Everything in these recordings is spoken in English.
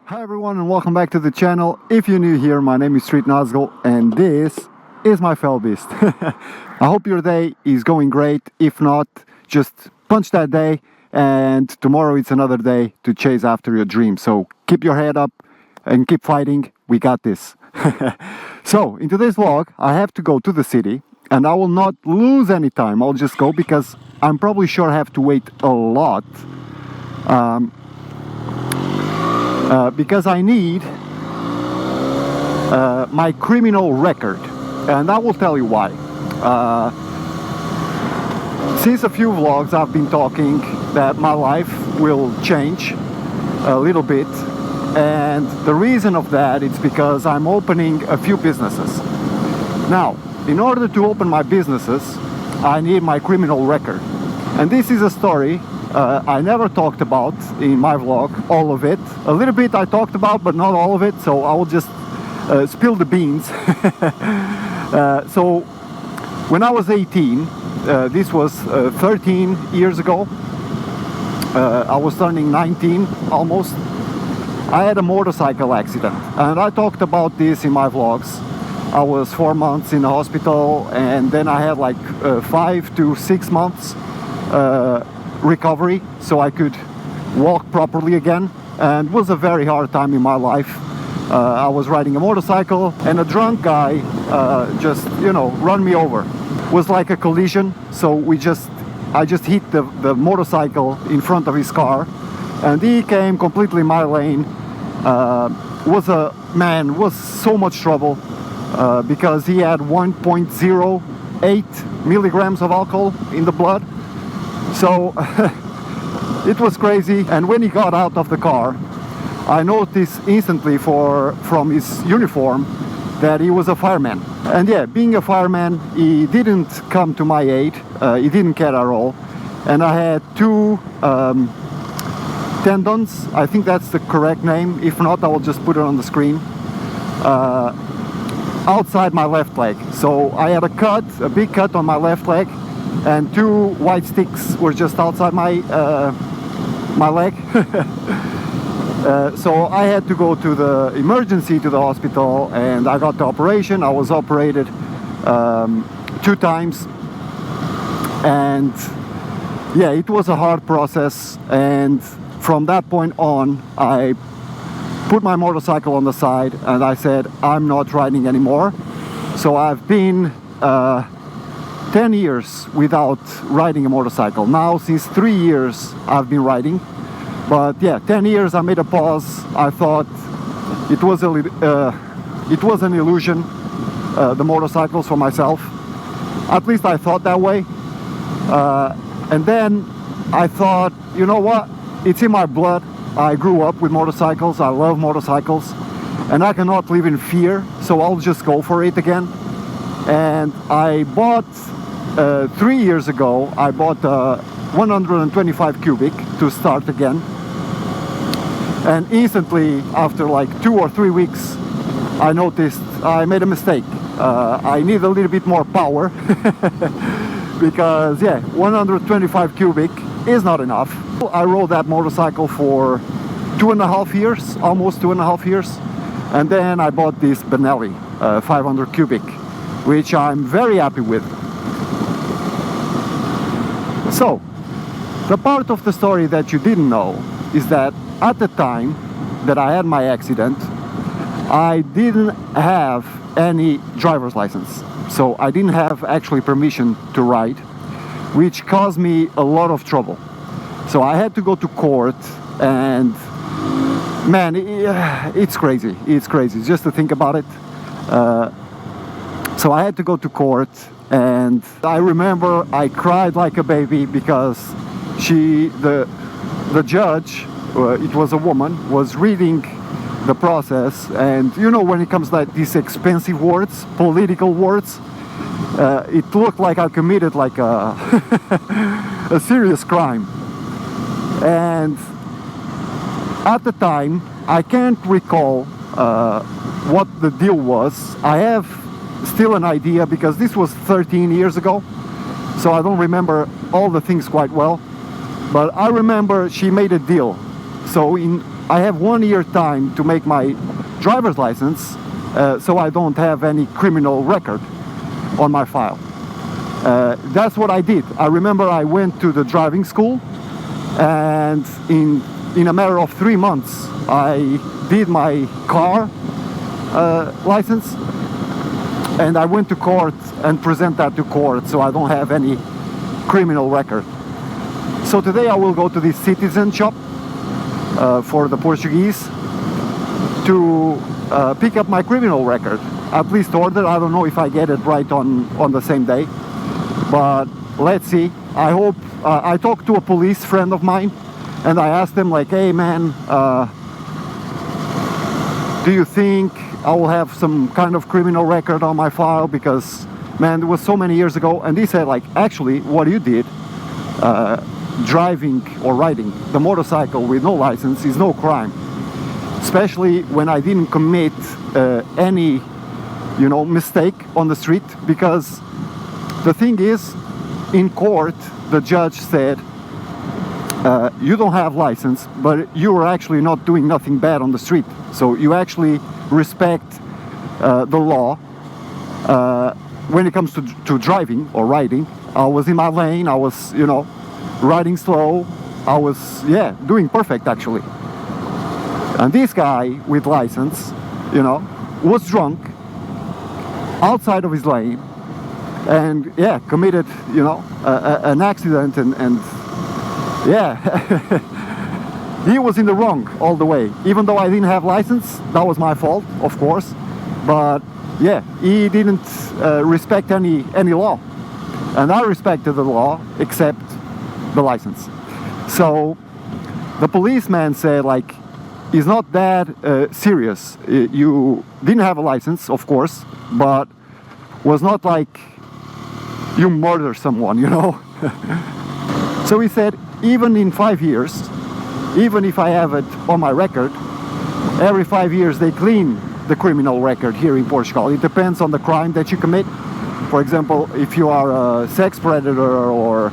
Hi everyone and welcome back to the channel. If you're new here, my name is StreetNazgul and this is my fell beast. I hope your day is going great. If not, just punch that day and tomorrow it's another day to chase after your dream. So keep your head up and keep fighting. We got this. So in today's vlog, I have to go to the city and I will not lose any time. I'll just go because I'm probably sure I have to wait a lot. Because I need my criminal record, and I will tell you why. Since a few vlogs I've been talking that my life will change a little bit, and the reason of that is because I'm opening a few businesses. Now, in order to open my businesses, I need my criminal record, and this is a story I never talked about in my vlog, all of it. A little bit I talked about, but not all of it, so I will just spill the beans. So, when I was 18, this was 13 years ago, I was turning 19 almost, I had a motorcycle accident. And I talked about this in my vlogs. I was 4 months in the hospital, and then I had like 5 to 6 months recovery so I could walk properly again, and it was a very hard time in my life. I was riding a motorcycle and a drunk guy just, you know, run me over. It was like a collision, so I just hit the motorcycle in front of his car and he came completely in my lane. Was so much trouble because he had 1.08 milligrams of alcohol in the blood. So it was crazy, and when he got out of the car, I noticed instantly from his uniform that he was a fireman. And yeah, being a fireman, he didn't come to my aid, he didn't care at all. And I had two tendons, I think that's the correct name, if not I will just put it on the screen, outside my left leg. So I had a big cut on my left leg, and two white sticks were just outside my leg. So I had to go to the emergency to the hospital, and I got the operation. I was operated 2 times, and yeah, it was a hard process. And from that point on, I put my motorcycle on the side and I said, I'm not riding anymore. So I've been 10 years without riding a motorcycle. Now since 3 years I've been riding, but yeah, 10 years I made a pause. I thought it was an illusion, the motorcycles, for myself. At least I thought that way. And then I thought, you know what, it's in my blood. I grew up with motorcycles, I love motorcycles, and I cannot live in fear, so I'll just go for it again. And I bought 3 years ago, I bought a 125 cubic to start again, and instantly after like 2 or 3 weeks I noticed I made a mistake. I need a little bit more power because yeah, 125 cubic is not enough. I rode that motorcycle for 2.5 years, almost 2.5 years, and then I bought this Benelli 500 cubic, which I'm very happy with. So, the part of the story that you didn't know is that at the time that I had my accident, I didn't have any driver's license. So I didn't have actually permission to ride, which caused me a lot of trouble. So I had to go to court, and man, it's crazy. It's crazy just to think about it. So I had to go to court, and I remember I cried like a baby because the judge, it was a woman, was reading the process, and you know, when it comes like these expensive words, political words, it looked like I committed like a a serious crime. And at the time I can't recall what the deal was. I have still an idea because this was 13 years ago, so I don't remember all the things quite well, but I remember she made a deal. So I have 1 year time to make my driver's license, so I don't have any criminal record on my file. That's what I did. I remember I went to the driving school, and in a matter of 3 months I did my car license, and I went to court and present that to court, so I don't have any criminal record. So today I will go to this citizen shop for the Portuguese to pick up my criminal record. At least order. I don't know if I get it right on the same day, but let's see. I hope. I talked to a police friend of mine, and I asked him like, hey man, do you think I will have some kind of criminal record on my file? Because man, it was so many years ago. And he said like, actually what you did, driving or riding the motorcycle with no license is no crime, especially when I didn't commit any mistake on the street. Because the thing is, in court the judge said you don't have license, but you are actually not doing nothing bad on the street, so you actually respect the law when it comes to driving or riding. I was in my lane, I was riding slow, I was doing perfect actually. And this guy with license was drunk outside of his lane, and committed an accident, and he was in the wrong all the way. Even though I didn't have license, that was my fault, of course, but he didn't respect any law, and I respected the law except the license. So the policeman said like, it's not that serious. You didn't have a license, of course, but was not like you murder someone, So he said, even in 5 years, even if I have it on my record, every 5 years they clean the criminal record here in Portugal. It depends on the crime that you commit. For example, if you are a sex predator, or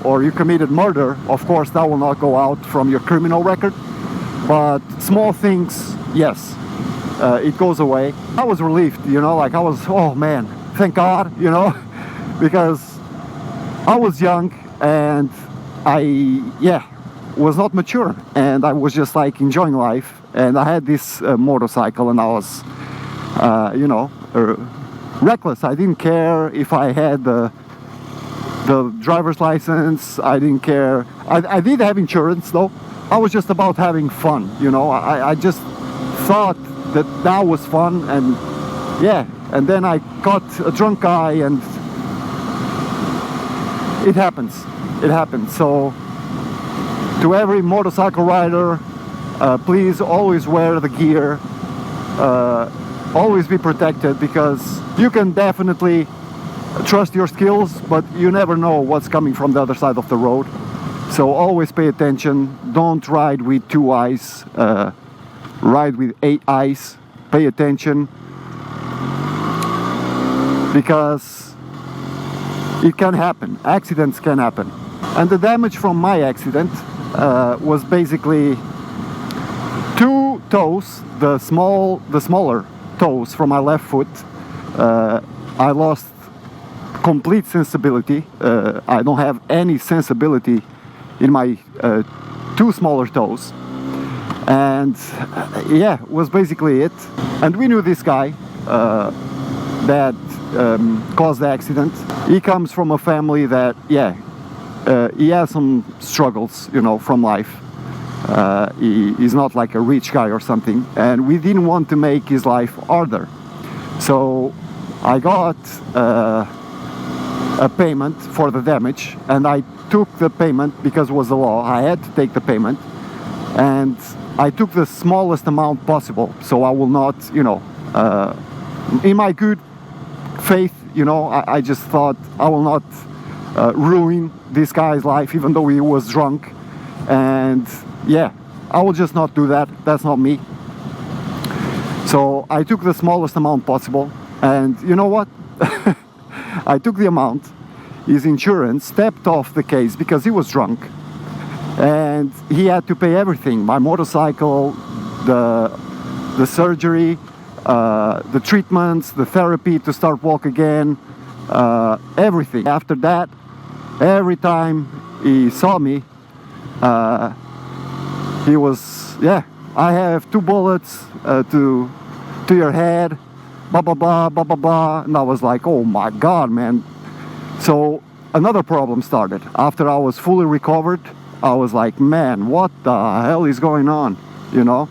or you committed murder, of course that will not go out from your criminal record. But small things, yes, it goes away. I was relieved, like I was, oh man, thank God, because I was young and I was not mature, and I was just like enjoying life, and I had this motorcycle, and I was reckless. I didn't care if I had the driver's license. I didn't care. I did have insurance though. I was just about having fun, I just thought that was fun, and and then I caught a drunk guy, and it happens. So to every motorcycle rider, please always wear the gear, always be protected, because you can definitely trust your skills, but you never know what's coming from the other side of the road. So always pay attention. Don't ride with 2 eyes, ride with 8 eyes. Pay attention, because it can happen. Accidents can happen. And the damage from my accident was basically 2 toes, the smaller toes from my left foot. I lost complete sensibility. I don't have any sensibility in my 2 smaller toes, and was basically it. And we knew this guy that caused the accident. He comes from a family that he has some struggles from life. He's not like a rich guy or something, and we didn't want to make his life harder, so I got a payment for the damage, and I took the payment because it was the law. I had to take the payment, and I took the smallest amount possible, so I will not, in my good faith, I just thought I will not ruin this guy's life, even though he was drunk, and I will just not do that. That's not me. So I took the smallest amount possible, and you know what? I took the amount. His insurance stepped off the case because he was drunk, and he had to pay everything: my motorcycle, the surgery, the treatments, the therapy to start walk again, everything. After that, every time he saw me, he was, yeah, I have 2 bullets to your head, blah blah blah blah blah blah. And I was like, oh my god, man. So another problem started. After I was fully recovered, I was like, man, what the hell is going on, you know?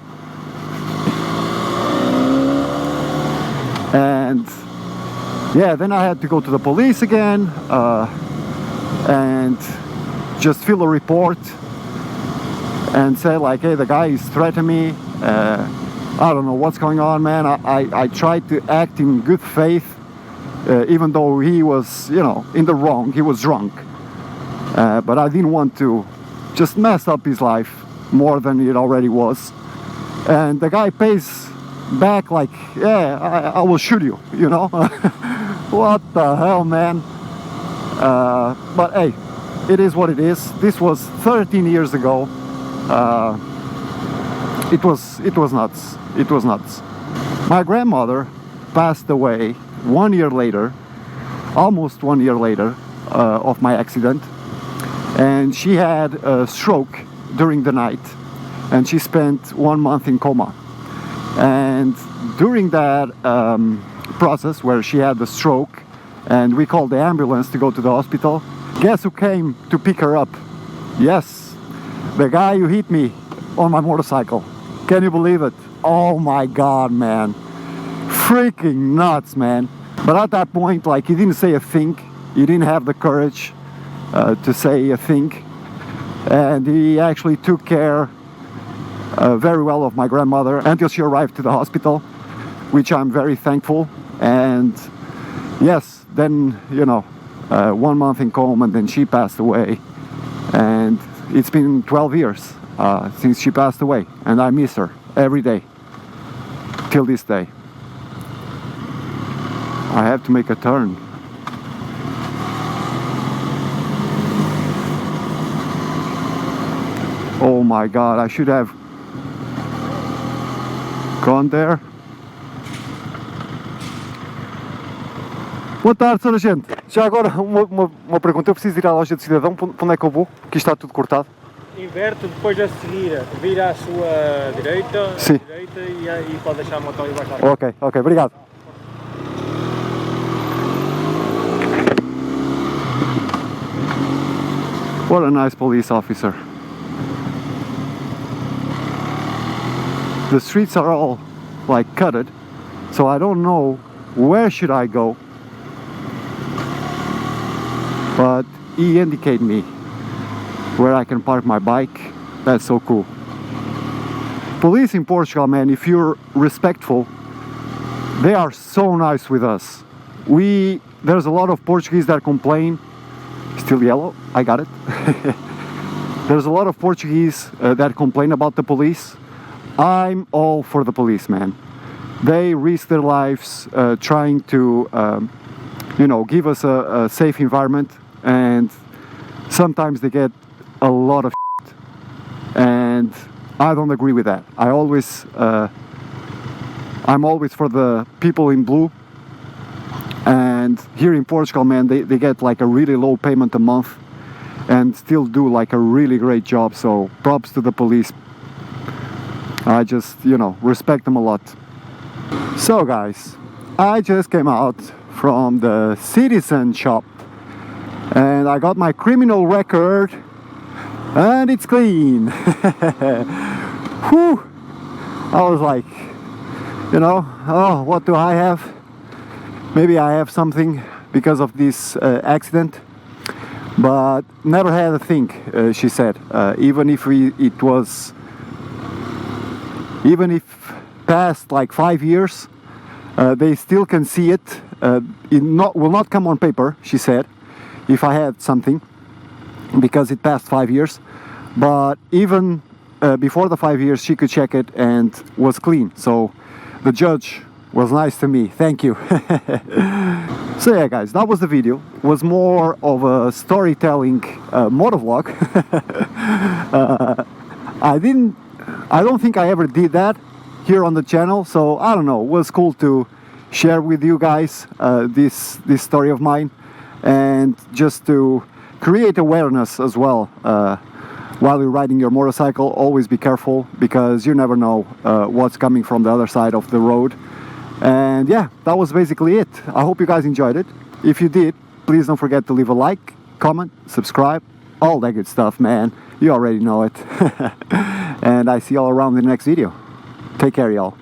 And yeah, then I had to go to the police again and just fill a report and say like, hey, the guy is threatening me. I don't know what's going on, man. I tried to act in good faith, even though he was, you know, in the wrong. He was drunk, but I didn't want to just mess up his life more than it already was. And the guy pays back like, yeah, I will shoot you, you know. What the hell, man. But hey, it is what it is. This was 13 years ago. It was nuts. It was nuts. My grandmother passed away 1 year later, almost 1 year later, of my accident, and she had a stroke during the night, and she spent 1 month in coma. And during that process where she had the stroke and we called the ambulance to go to the hospital, guess who came to pick her up? Yes, the guy who hit me on my motorcycle. Can you believe it? Oh my god, man. Freaking nuts, man. But at that point, like, he didn't say a thing. He didn't have the courage to say a thing. And he actually took care very well of my grandmother until she arrived to the hospital, which I'm very thankful. And yes, then, you know, 1 month in coma, and then she passed away. And it's been 12 years since she passed away, and I miss her every day till this day. I have to make a turn. Oh my god, I should have gone there. Boa tarde, senhora gente. Já agora uma pergunta. Eu preciso ir à loja de cidadão. Para onde é que eu vou? Aqui está tudo cortado. Inverte, depois a seguir, vira à sua direita, sim, direita e pode deixar a moto ali baixo. Ok, ok, obrigado. What a nice police officer. The streets are all like cutted, so I don't know where should I go, but he indicated me where I can park my bike. That's so cool. Police in Portugal, man, if you're respectful, they are so nice with us. There's a lot of Portuguese that complain. Still yellow, I got it. There's a lot of Portuguese that complain about the police. I'm all for the police, man. They risk their lives trying to, you know, give us a safe environment, and sometimes they get a lot of shit. And I don't agree with that. I'm always for the people in blue. And here in Portugal, man, they get like a really low payment a month and still do like a really great job. So props to the police. I just, you know, respect them a lot. So guys, I just came out from the citizen shop and I got my criminal record and it's clean. Whew. I was like, you know, oh, what do I have? Maybe I have something because of this accident, but never had a thing, she said. Even if past like 5 years, they still can see it. It will not come on paper, she said, if I had something, because it passed 5 years. But even before the 5 years, she could check it and was clean. So the judge was nice to me. Thank you. So yeah, guys, that was the video. It was more of a storytelling motovlog. I don't think I ever did that here on the channel, so I don't know, it was cool to share with you guys this story of mine, and just to create awareness as well. While you're riding your motorcycle, always be careful, because you never know what's coming from the other side of the road. And yeah, that was basically it. I hope you guys enjoyed it. If you did, please don't forget to leave a like, comment, subscribe, all that good stuff, man. You already know it. And I see you all around in the next video. Take care, y'all.